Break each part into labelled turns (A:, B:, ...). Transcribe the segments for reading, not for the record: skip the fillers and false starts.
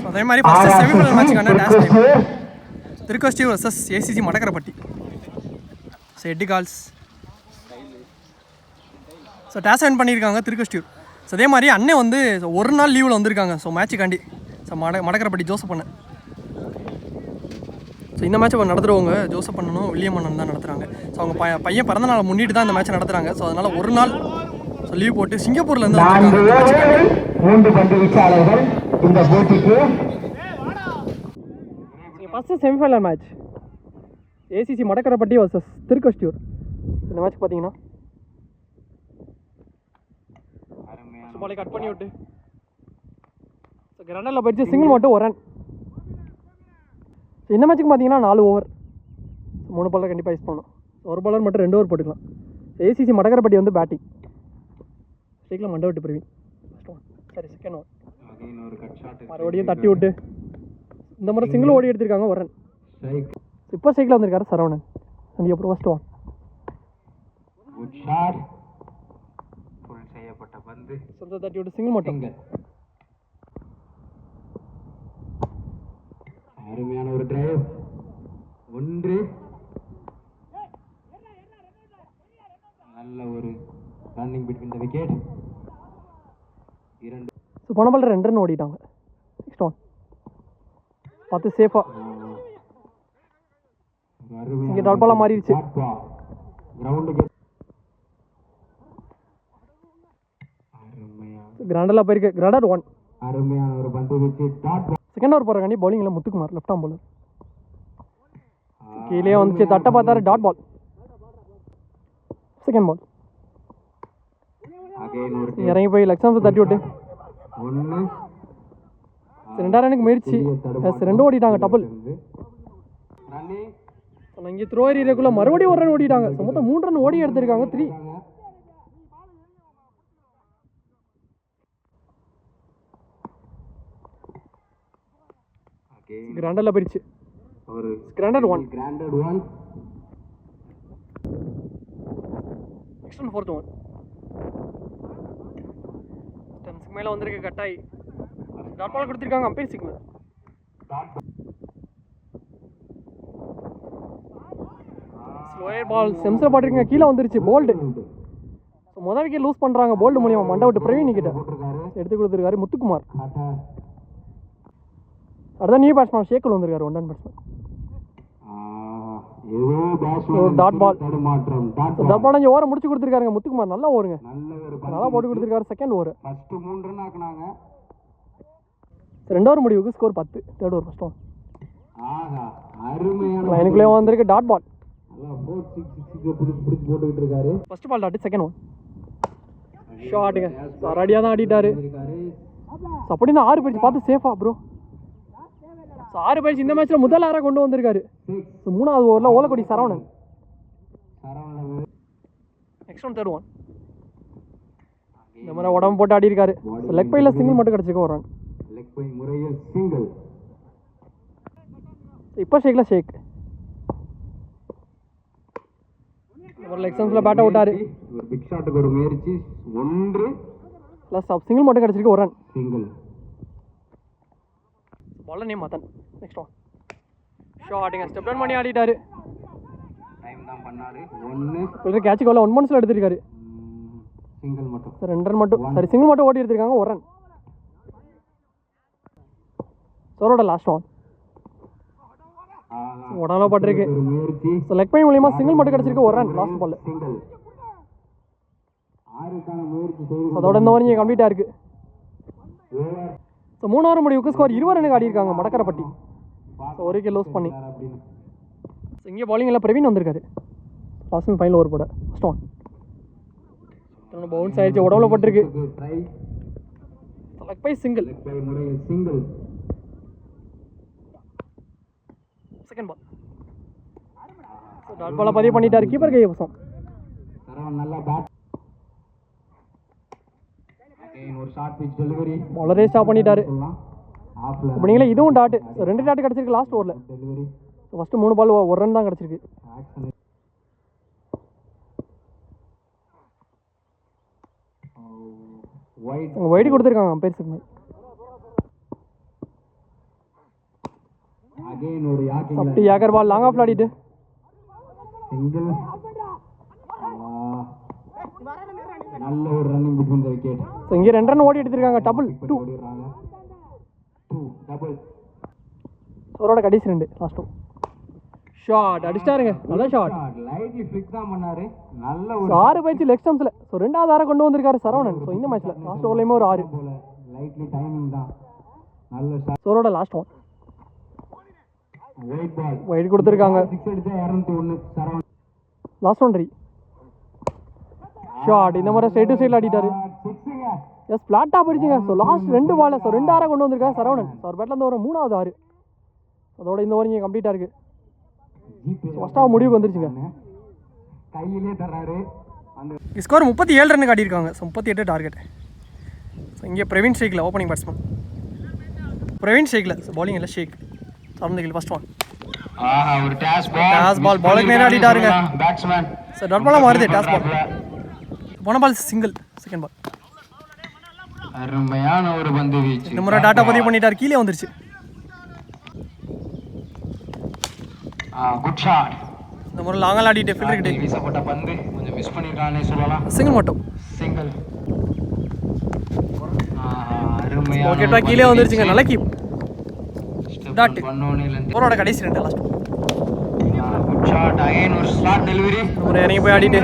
A: அதே மாதிரி first semifinal மேட்ச்க்கான toss time Thirukoshti versus ACC Madakkarapatti. So எட்டு கால்ஸ். ஸோ டாஸ் வின் பண்ணியிருக்காங்க திருக்கோஷ்டியூர். ஸோ அதே மாதிரி அண்ணன் வந்து ஒரு நாள் லீவில் வந்திருக்காங்க. ஸோ மேட்சுக்காண்டி ஸோ மடக்கரப்பட்டி ஜோசப் அண்ணன். ஸோ இந்த மேட்ச்சை இப்போ நடத்துகிறவங்க ஜோசப் அண்ணனும் வில்லியம் அண்ணன் தான் நடத்துகிறாங்க. ஸோ அவங்க பையன் பிறந்த நாளை முன்னிட்டு தான் இந்த மேட்ச்சை நடத்துகிறாங்க. ஸோ அதனால் ஒரு நாள் ஸோ லீவ் போட்டு சிங்கப்பூர்லேருந்து இந்த போட்டிக்கு first semifinal match ACC Madakkarapatti versus Thirukoshtiyur. இந்த மேட்ச் பார்த்தீங்கன்னா பாலை கட் பண்ணி விட்டு ரன்னில் போயிடுச்சு. சிங்கிள் மட்டும் ஒரு ரன். இந்த மேட்ச்சுக்கு பார்த்தீங்கன்னா 4 ஓவர் 3 பாலர் கண்டிப்பாக யூஸ் பண்ணணும். ஒரு பாலர் மட்டும் 2 ஓவர் போட்டுக்கலாம். ஏசிசி மடக்கரப்பட்டி வந்து பேட்டிங் ஸ்ட்ரைக்கில் மண்டை விட்டு பிரவீன். சரி செகண்ட் ஓவர் மறுபடியும் தட்டி விட்டு இந்த மாதிரி சிங்கிள் ஓடி எடுத்திருக்காங்க ஒரு ரன். இப்போ ஸ்ட்ரைக்கில் வந்திருக்காரு சரவணன். அப்புறம் ஃபர்ஸ்ட் ஒன் சொந்த தட்டி விட்டு சிங்கிள் மட்டும்.
B: அருமையான ஒரு டிரைவ். ஒன்று நல்ல ஒரு ரன்னிங் பிட்வீன் தி விக்கெட். இரண்டு
A: போன பால் 2 ரன் ஓடிட்டாங்க. நெக்ஸ்ட் ஒன் பார்த்து சேஃபா இங்கே டாட் பாலாக மாறிடுச்சு. கிராண்டலாக போயிருக்கு. கிராண்டர் 1.
B: அருமையான ஒரு பந்து வீச்சு.
A: செகண்ட் ஓவர் போகிறாங்க பவுலிங்கில் முத்துக்குமார் லெஃப்ட் ஆம் பவுலர். கீழே வந்துச்சு தட்டை பார்த்தாரு. Dot ball. செகண்ட் பால் இறங்கி போய் லெக்ஸாம்ஸ் தட்டி விட்டு 2 ரனுக்கு முயற்சி. 2 ஓடிட்டாங்க டபுள். இங்கே த்ரோ ஏரியாக்குள்ள மறுபடியும் 1 ரன் ஓடிட்டாங்க. மொத்தம் 3 ரன் ஓடி எடுத்திருக்காங்க. 3 கிராண்டர்ல போயிடுச்சு. கிராண்டர் 1. நெக்ஸ்ட் ஒன் ஃபோர்த் ஒன் டென்ஸ்க்கு மேலே வந்திருக்கு. கட்டாய் டாட் பால் கொடுத்துருக்காங்க. Umpire signal. ஸ்லோயர் பால் செம்ஸில் பாட்டுருக்கீங்க. கீழே வந்துருச்சு. போல்டு. ஸோ முதல் விக்கெட் லூஸ் பண்ணுறாங்க போல்டு மூலியமாக. மண்டை விட்டு பிரவீன் கிட்ட எடுத்து கொடுத்துருக்காரு முத்துக்குமார். அடுத்த நியூ பேட்ஸ்மேன் ஷேக்குல் வந்திருக்காரு. 1 run batsman. Dot ball. Dot ball ஓவரை முடிச்சு கொடுத்துருக்காருங்க முத்துக்குமார். நல்லா ஓவருங்க. நல்லா போட்டு கொடுத்துருக்காரு. செகண்ட் ஓவர் 2 ஓவர் முடிவுக்கு score 10. Third over first one லைனுக்குள்ளே வந்திருக்கு. Dot ball. First ball dot. Second one ஷாட்டுங்க. ரெடியாக தான் ஆடிட்டாரு. அப்படி தான் 6 போயிடுச்சு. பார்த்து சேஃபா ப்ரோ. 6 போயிடுச்சு. இந்த மேட்ச்சில் முதல் 6 கொண்டு வந்திருக்காரு. மூணாவது ஓவரில் Olakkodi Saravanan. Next one third one இந்த மாதிரி உடம்பு போட்டு ஆடி இருக்காரு. லெக் பையில் சிங்கிள் மட்டும் கிடச்சிருக்க 1 ரன். இப்போ ஷேக்கில் ஷேக் ஒரு லெக் சம்ஸில் பேட்டை விட்டாரு.
B: பிக் ஷாட்டுக்கு ஒரு முயற்சி. 1
A: ப்ளஸ் சிங்கிள் மட்டும் கிடச்சிருக்கு 1 run. Single ball name Madan. Next one ஷாட்டுங்க. ஸ்டெப் ரன் பண்ணி ஆடிட்டாரு.
B: டைம் தான் பண்ணாரு. 1
A: கேட்ச் கோல 1 மந்த்ஸில் எடுத்திருக்காரு.
B: சிங்கிள் மட்டும்.
A: 2 ரன் மட்டும் சரி சிங்கிள் மட்டும் ஓடி எடுத்திருக்காங்க 1 ரன். சோரோட லாஸ்ட் ஒன் உடனே பட்டிருக்கு. ஸோ லெக் பை மூலியமா சிங்கிள் மட்டும் கிடச்சிருக்கு 1 ரன். Last ball. அதோட இந்த ஓவர் கம்ப்ளீட்டாக இருக்கு. ஸோ 3 ஓவர் முடிவுக்கு ஸ்கோர் 20 ரனுக்கு ஆடி இருக்காங்க மடக்கரப்பட்டி. ஸோ 1 விக்கெட் லூஸ் பண்ணி. ஸோ இங்கே பவுலிங்கில் பிரவீன் வந்திருக்காரு. லாஸ்ட் அண்ட் ஃபைனல் ஓவர் போட. ஃபர்ஸ்ட் ஒன் பவுன்ஸ் ஆயிடுச்சு. உடம்புல பட்டிருக்கு. Leg bye single. Second ball dot பாலை பதிவு பண்ணிட்டாரு. கீப்பர் கை வசம். பாலரே ஸ்டாப் பண்ணிட்டாரு. அப்படிங்களா இதுவும் டாட். 2 டாட் கிடச்சிருக்கு லாஸ்ட் ஓவரில். ஃபர்ஸ்ட் 3 பால் 1 ரன் தான் கிடச்சிருக்கு. வைடு கொடுத்துருக்காங்க அம்பையர் சிக்னல்.
B: அகைன் ஒரு யாக்கிங்
A: அப்படி யாக்கர் பால் லாங் ஆஃப் ஆடிட்டு
B: சிங்கிள். நல்ல ஒரு running between the wicket.
A: So இங்கே 2 ரன் ஓடி எடுத்திருக்காங்க. டபுள் 2.
B: ஓடிடுறாங்க. 2 டபுள்.
A: அவரோட கடைசி 2 லாஸ்ட்டும் ஷாட் அடிச்சிட்டாருங்க. நல்ல ஷாட்.
B: லைட்லி ஃபிளிக் தான் பண்ணாரு. நல்ல ஒரு
A: 6 போயிடுச்சு லெக் ஸ்டம்ப்ஸில். ஸோ 2வது 6 கொண்டு வந்திருக்காரு சரவணன். ஸோ இந்த மேட்ச்சில் லாஸ்ட் ஓவர்லேயுமே ஒரு 6.
B: போல லைட்லி டைமிங் தான். நல்ல ஷாட்.
A: ஸோ அவரோட last one
B: white ball.
A: White கொடுத்துருக்காங்க.
B: 6 அடிச்சா 201 சரவணன்.
A: Last one shot. இந்த மாதிரி சைடு டு சைடில் ஆடிட்டாரு.
B: சிக்ஸுங்க.
A: எஸ் ஃப்ளாட்டாக போயிடுச்சுங்க. ஸோ லாஸ்ட் 2 பால். ஸோ 2 6 கொண்டு வந்திருக்காரு சரவணன். ஸோ அவர் பேட்டில் இருந்து ஒரு 3வது 6. அதோட இந்த ஓவர் இங்கே கம்ப்ளீட்டாக இருக்குது. ஃபர்ஸ்ட் ஆஃப் முடிவுக்கு வந்துருச்சுங்க.
B: கையிலே தர்றாரு. அந்த
A: ஸ்கோர் 37 ரன் காட்டியிருக்காங்க. So 38 target. ஸோ இங்கே Praveen Shakeel opening batsman Praveen Shakeel. So bowling எல்லாம் ஷேக் சரவணன் ஃபர்ஸ்ட் ஒன்.
B: ஆஹா ஒரு டாஸ்
A: பால் பாலுக்கு நேராக ஆடிட்டாருங்க.
B: பேட்ஸ்மேன்.
A: ஸோ டாட் பாலாக மாறுது. டாஸ் பால் போன பால் சிங்கிள். செகண்ட் பால்
B: அருமையான ஒரு பந்து வீச்சு.
A: இந்த முறை டாட்டா பதிவு பண்ணிட்டார். கீழே வந்துருச்சு.
B: Good shot.
A: இந்த முறை லாங்கல் ஆடிட்டு ஃபீல்டர் கிட்ட
B: வீசப்பட்ட பந்து கொஞ்சம் மிஸ் பண்ணிருக்கானே சொல்லலாம்.
A: சிங்கிள் மட்டும்.
B: சிங்கிள். அருமையான
A: ஓகேட்டா கீழே வந்துருச்சுங்க. நல்ல கீப் டாட்.
B: பண்ணோனே இல்ல.
A: ஓவரோட கடைசி 2 லாஸ்ட்.
B: Good shot. அகைன் ஒரு ஸ்லாட் டெலிவரி.
A: இந்த முறை இறங்கி போய் ஆடிட்டு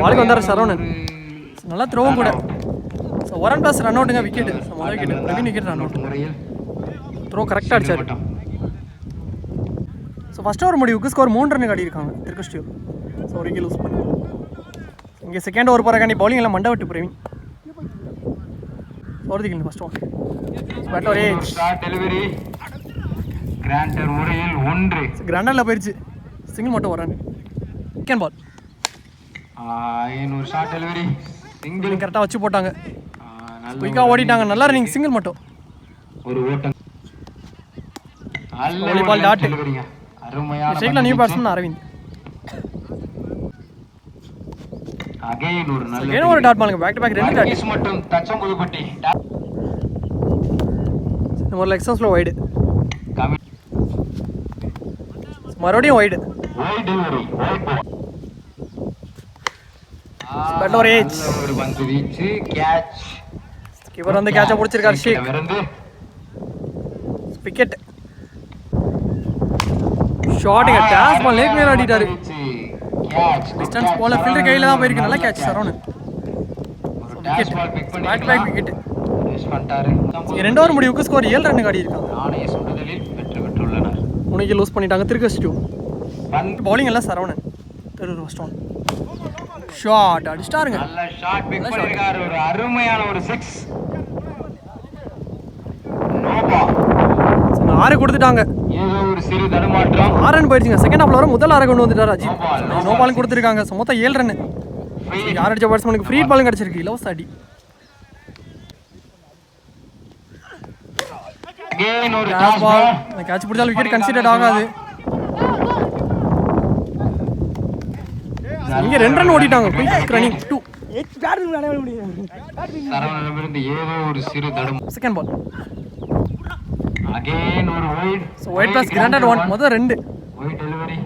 A: பாலுக்கு வந்தார் சரவணன். நல்லா த்ரோவும் கூட. ஸோ 1+ ரன் அவுட்டுங்க. விக்கெட் முதல் wicket Praveen wicket run out.
B: முறையில்
A: த்ரோ கரெக்டாக அடிச்சார். ஸோ ஃபஸ்ட் ஓவர் முடிவுக்கு ஸ்கோர் 3 ரன் காட்டியிருக்காங்க திருக்கஷ்டியூர். ஸோ ஒரு விக்கெட் லூஸ் பண்ணி இங்கே செகண்ட் ஓவர் போகிறக்காண்டி பவுலிங் எல்லாம் மண்டை விட்டு பிரவீன். போகிறதுக்கு first over batter age
B: slot delivery. கிராண்டர் முறையில் 1.
A: கிராண்டரில் போயிடுச்சு. சிங்கிள் மட்டும் வரான். செகண்ட் பால்
B: ஒரு ஷாட் டெலிவரி. சிங்கிள்
A: கரெக்டாக வச்சு போட்டாங்க. குயிக்காக ஓடிட்டாங்க. நல்லா ரன்னிங். சிங்கிள் மட்டும்.
B: ஒரு ஓட்டம்.
A: வாலிபால் டாட்.
B: அருமையான
A: ஷேக்ல நியூ பேட்ஸ்மேன் அரவிந்த்.
B: அகைன் ஒரு நல்ல
A: செகண்ட் ஒரு டாட் பாலுங்க. Back to back 2 dot.
B: கேஸ் மட்டும் தச்சம் புதுப்பட்டி.
A: இந்த ஒரு லெக் ஸ்டம்ப்ஸ்ல வைடு. மறுபடியும் wide.
B: Wide delivery. Wide ball.
A: Batter ஏஜ்
B: ஒரு பந்து வீச்சு. கேட்ச்.
A: கீப்பர் வந்து கேட்சை பிடிச்சிருக்காரு ஷேக்.
B: இருந்து
A: விக்கெட். ஷாட்டுங்க. டாஸ் பால் லேக் மேல ஆடிட்டாரு.
B: கேட்ச்.
A: டிஸ்டன்ஸ் போல ஃபீல்டர் கையில தான் போயிருக்கு. நல்ல கேட்ச் சரவணன்.
B: ஒரு டாஸ் பால் பிக் பண்ணி
A: back to back wicket.
B: Miss பண்ணிட்டாரு.
A: 2 ஓவர் முடிவுக்கு ஸ்கோர் 7 ரன் காட்டியிருக்காங்க.
B: நாணய சுடுதலில் வெற்றி பெற்றுள்ளனர்.
A: 3 விக்கெட் லூஸ் பண்ணிட்டாங்க திருக்கஷ்டியூர்.
B: பந்து
A: பவுலிங் எல்லாம் சரவணன். தெரு ஃபர்ஸ்ட் ஒன் ஷாட் அடிச்சிட்டாருங்க.
B: நல்ல ஷாட் பிக் பண்ணிருக்காரு. ஒரு அருமையான ஒரு 6. நோபா
A: 6 கொடுத்துட்டாங்க.
B: ஏதோ ஒரு சிறு தடுமாற்றம்.
A: 6 ரன் போயிடுச்சுங்க. செகண்ட் ஹாஃப்ல வர முதல் 6 கொண்டு வந்துட்டார் அஜித். நோ பாலும் கொடுத்துருக்காங்க. ஸோ மொத்தம் 7 ரன். யார் அடிச்ச பேட்ஸ்மேனுக்கு ஃப்ரீ பாலும் கிடச்சிருக்கு. இலவச அடி.
B: அகைன் ஒரு
A: டாஸ் பால். கேட்ச் பிடிச்சாலும் விக்கெட் கன்சிடர் ஆகாது. இங்கே 2 ரன் ஓடிட்டாங்க. Quick running 2.
B: சரவணனிடமிருந்து ஏதோ ஒரு சிறு தடுமாற்றம்.
A: Second ball.
B: அகைன் ஒரு வைட்.
A: ஸோ ஒயிட் பிளஸ் கிராண்டட் 1. மொதல் 2.
B: Wide delivery.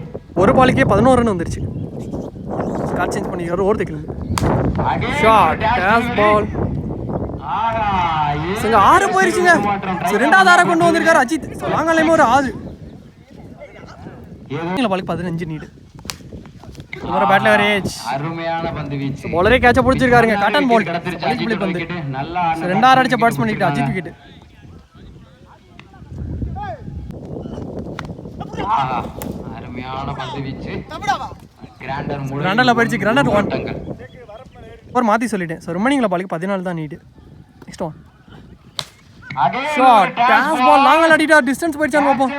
A: ஒரு பாலுக்கே 11 ரன் வந்துருச்சு. கார்ட் சேஞ்ச் பண்ணிக்கிறாரு. ஓவர் தைக்கல. Short toss ball.
B: ஆஹா
A: 6 போயிருச்சுங்க. ஸோ 2வது 6 கொண்டு வந்திருக்காரு அஜித். ஸோ லாங்காலேயுமே ஒரு 6. பாலுக்கு 15 நீடு. ஒரு பேட்ல ஏஜ்.
B: அருமையான பந்து வீச்சு.
A: பவுலரே கேட்ச பிடிச்சிருக்காருங்க. காட்டன் பால். பந்து
B: நல்லா
A: 2 6 அடிச்ச பேட்ஸ்மேன் கிட்ட அஜித் விக்கெட்.
B: அருமையான பந்து வீச்சு. கிராண்டர்
A: கிராண்டர்ல போயிடுச்சு. கிராண்டர் 1. ஒரு மாத்தி சொல்லிட்டேன். ஸோ ரிமைனிங்ல பாலுக்கு 14 தான் need. Next one short toss ball. லாங்கல் அடிட்டார். டிஸ்டன்ஸ் போயிடுச்சான்னு பார்ப்போம்.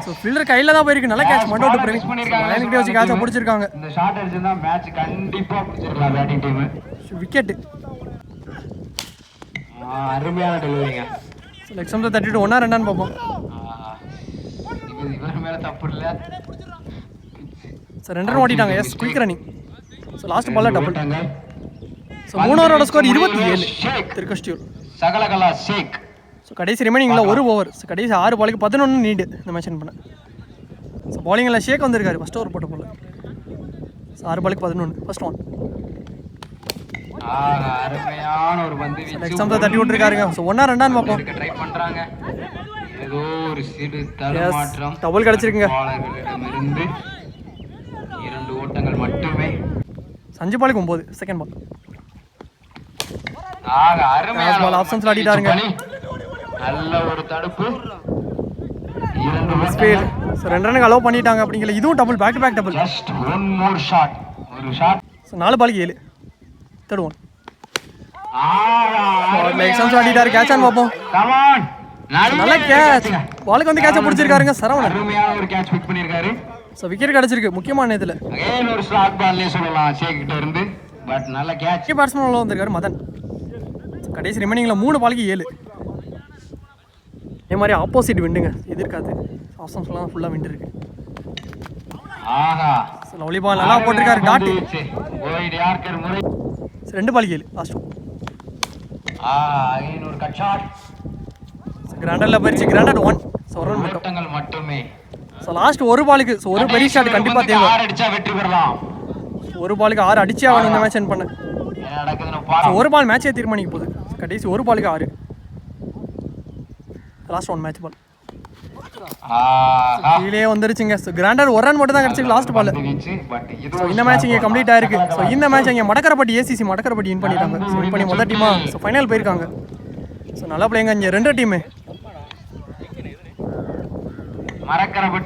A: ஸோ ஃபீல்டர் கையில தான் போயிருக்கு. நல்ல கேட்ச். மண்டோட்டு பிரவீன் லைன் கிட்ட வச்சு கேட்ச பிடிச்சிருக்காங்க.
B: இந்த ஷாட் அடிச்சிருந்தா மேட்ச் கண்டிப்பா பிடிச்சிருக்கலாம் பேட்டிங் டீம்.
A: விக்கெட்.
B: அருமையான டெலிவரிங்க.
A: லெக் ஸ்டம்ப்ல தட்டிட்டு 1 2 பார்ப்போம்.
B: இவர் மேல தப்பு இல்ல.
A: ஸோ 2 ரன் ஓடிட்டாங்க. Yes quick running. So last பால்ல டபுள். ஸோ 3 ஓவரோட ஸ்கோர் 27. திருக்கஷ்டியூர்.
B: சகலகலா ஷேக்.
A: ஸோ கடைசி ரிமைனிங்கில் ஒரு ஓவர். ஸோ கடைசி 6 பாலுக்கு 11 நீடு இந்த மேட்ச் பண்ண. ஸோ பாலிங்கில் ஷேக் வந்திருக்காரு ஃபஸ்ட் ஓவர் போட்ட போல. ஸோ 6 பாலுக்கு 11 ஃபர்ஸ்ட் ஒன்.
B: அருமையான ஒரு பந்து
A: எக்ஸாம்பிள் தட்டி விட்டுருக்காருங்க. ஸோ 1-2 பார்ப்போம்.
B: ட்ரை பண்றாங்க. ஏதோ ஒரு சிறு தடுமாற்றம்.
A: டபுள் கிடச்சிருக்குங்க.
B: பாலர்களிடமிருந்து 2 ஓட்டங்கள் மட்டுமே.
A: 5 பாலுக்கு 9 செகண்ட் பால்.
B: அருமையான
A: பால் ஆப்ஷன்ஸ் ஆடிட்டாருங்க.
B: நல்ல ஒரு தடுப்பு.
A: ஸ்பீட். ஸோ 2 ரன்னுக்கு அலோவ் பண்ணிட்டாங்க அப்படிங்கிற. இதுவும் double, back to back double.
B: Just one more shot. ஒரு ஷாட்.
A: ஸோ 4 பாலுக்கு 7 தேர்ட் ஒன். எக்ஸாம்ஸ் ஆடிட்டாரு. கேட்ச் ஆன் பார்ப்போம்.
B: Come on.
A: நல்ல கேட்ச். பாலுக்கு வந்து கேட்ச பிடிச்சிருக்காருங்க சரவணன்.
B: அருமையான ஒரு கேட்ச் பிக் பண்ணிருக்காரு.
A: ஸோ விக்கெட் கிடச்சிருக்கு முக்கியமான இதில்.
B: அகைன் ஒரு ஸ்லாக் பால்லே சொல்லலாம் ஷேக் கிட்ட இருந்து. பட் நல்ல கேட்ச்.
A: பேட்ஸ்மேன் உள்ள வந்திருக்காரு மதன். கடைசி ரிமைனிங்கில் 3 பாலுக்கு 7. இதே மாதிரி ஆப்போசிட் விண்டுங்க, எதிர்க்காது. ஆப்ஷன்ஸ்லாம் ஃபுல்லாக விண்டு இருக்கு.
B: ஆஹா.
A: ஸோ லவ்லி பால் நல்லா போட்டிருக்காரு. டாட்.
B: ஓய்ட் யார்க்கர் முறை.
A: 2 பாலுக்கு 7 லாஸ்ட்.
B: அகைன் ஒரு கட் ஷாட்.
A: கிராண்டரில் போயிடுச்சு. கிராண்டட் 1. ஸோ ஒரு ரன் மட்டும்.
B: ஓட்டங்கள் மட்டுமே.
A: ஸோ லாஸ்ட் ஒரு பாலுக்கு. ஸோ ஒரு பெரிய ஷாட் கண்டிப்பாக தேவை.
B: 6 அடிச்சா வெற்றி பெறலாம்.
A: ஒரு பாலுக்கு 6 அடிச்சே ஆகணும் இந்த மேட்ச் என் பண்ண.
B: என்ன நடக்குதுன்னு
A: ஸோ
B: பாருங்க.
A: ஒரு பால் மேட்சே தீர்மானிக்க போகுது. கடைசி ஒரு பாலுக்கு 6. Last one match ball. கீழே வந்துருச்சுங்க. ஸோ கிராண்டர் ஒரு ரன் மட்டும் தான் கிடச்சிருக்கு லாஸ்ட் பால். ஸோ இந்த மேட்ச் இங்கே கம்ப்ளீட் ஆயிருக்கு. ஸோ இந்த மேட்ச் இங்கே மடக்கரப்பட்டி ஏசிசி மடக்கரப்பட்டி வின் பண்ணிட்டாங்க. ஸோ வின் பண்ணி முதல் டீமா ஸோ ஃபைனல் போயிருக்காங்க. ஸோ நல்லா பிள்ளைங்க இங்கே 2 டீமு
B: மறக்கரப்பட்டி